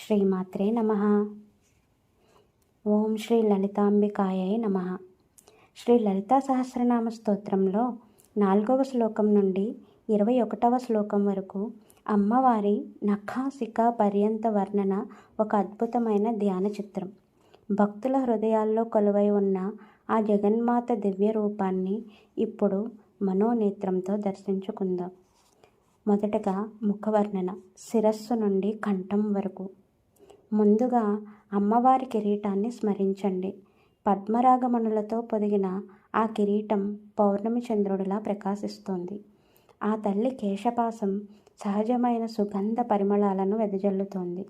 శ్రీమాత్రే నమః. ఓం శ్రీ లలితాంబికాయై నమః. శ్రీ లలితా సహస్రనామ స్తోత్రంలో 4వ శ్లోకం నుండి 21వ శ్లోకం వరకు అమ్మవారి నఖాశిఖ పర్యంత వర్ణన ఒక అద్భుతమైన ధ్యాన చిత్రం. భక్తుల హృదయాల్లో కొలువై ఉన్న ఆ జగన్మాత దివ్య రూపాన్ని ఇప్పుడు మనోనేత్రంతో దర్శించుకుందాం. మొదటగా ముఖవర్ణన, శిరస్సు నుండి కంఠం వరకు. ముందుగా అమ్మవారి కిరీటాన్ని స్మరించండి. పద్మరాగమణులతో పొదిగిన ఆ కిరీటం పౌర్ణమి చంద్రుడిలా ప్రకాశిస్తోంది. ఆ తల్లి కేశపాసం సహజమైన సుగంధ పరిమళాలను వెదజల్లుతోంది.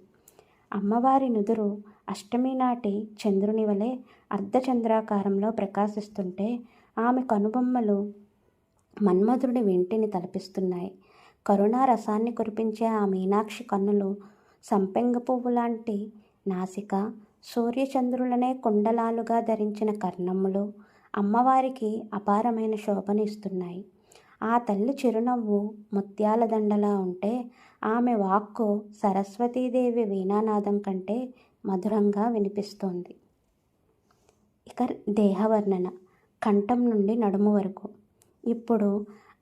అమ్మవారి నుదురు అష్టమి నాటి చంద్రుని వలె అర్ధచంద్రాకారంలో ప్రకాశిస్తుంటే ఆమె కనుబొమ్మలు మన్మధుడి వెంటిని తలపిస్తున్నాయి. కరుణా రసాన్ని కురిపించే ఆ మీనాక్షి కన్నులు సంపెంగ పువ్వు లాంటి నాసిక, సూర్యచంద్రులనే కుండలాలుగా ధరించిన కర్ణములు అమ్మవారికి అపారమైన శోభను ఇస్తున్నాయి. ఆ తల్లి చిరునవ్వు ముత్యాల దండలా ఉంటే ఆమె వాక్కు సరస్వతీదేవి వీణానాదం కంటే మధురంగా వినిపిస్తోంది. ఇక దేహవర్ణన, కంఠం నుండి నడుము వరకు. ఇప్పుడు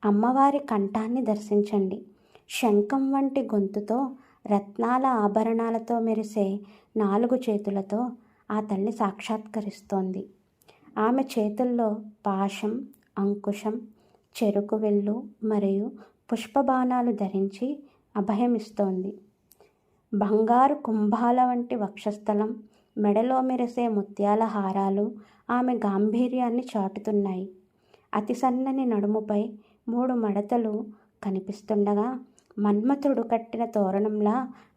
అమ్మవారి కంఠాన్ని దర్శించండి. శంఖం వంటి గొంతుతో, రత్నాల ఆభరణాలతో మెరిసే 4 చేతులతో ఆ తల్లి సాక్షాత్కరిస్తోంది. ఆమె చేతుల్లో పాశం, అంకుశం, చెరుకు విల్లు మరియు పుష్పబాణాలు ధరించి అభయమిస్తోంది. బంగారు కుంభాల వంటి వక్షస్థలం, మెడలో మెరిసే ముత్యాల హారాలు ఆమె గాంభీర్యాన్ని చాటుతున్నాయి. అతి సన్నని నడుముపై 3 మడతలు కనిపిస్తుండగా మన్మథుడు కట్టిన తోరణంలా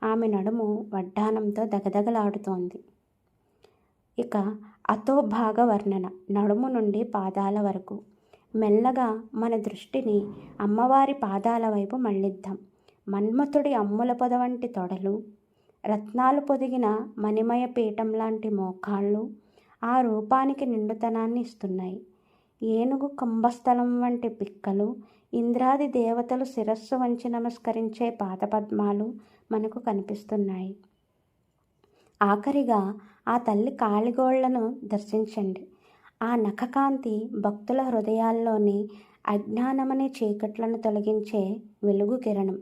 ఆమె నడుము వడ్డానంతో దగదగలాడుతోంది. ఇక అతోభాగ వర్ణన, నడుము నుండి పాదాల వరకు. మెల్లగా మన దృష్టిని అమ్మవారి పాదాల వైపు మళ్ళిద్దాం. మన్మథుడి అమ్ముల పొద వంటి తొడలు, రత్నాలు పొదిగిన మణిమయ పీఠం లాంటి మోకాళ్ళు ఆ రూపానికి నిండుతనాన్ని ఇస్తున్నాయి. ఏనుగు కుంభస్థలం వంటి పిక్కలు, ఇంద్రాది దేవతలు శిరస్సు వంచి నమస్కరించే పాదపద్మాలు మనకు కనిపిస్తున్నాయి. ఆఖరిగా ఆ తల్లి కాళిగోళ్లను దర్శించండి. ఆ నఖకాంతి భక్తుల హృదయాల్లోని అజ్ఞానమనే చీకట్లను తొలగించే వెలుగు కిరణం.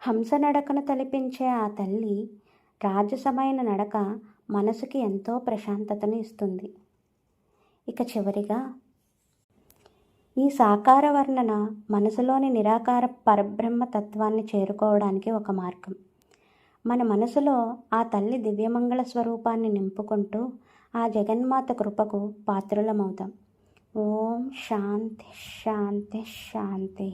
హంస నడకను తలిపించే ఆ తల్లి రాజసమైన నడక మనసుకి ఎంతో ప్రశాంతతను ఇస్తుంది. ఇక చివరిగా ఈ సాకార వర్ణన మనసులోని నిరాకార పరబ్రహ్మ తత్వాన్ని చేరుకోవడానికి ఒక మార్గం. మన మనసులో ఆ తల్లి దివ్యమంగళ స్వరూపాన్ని నింపుకుంటూ ఆ జగన్మాత కృపకు పాత్రులమవుతాం. ఓం శాంతి శాంతి శాంతి.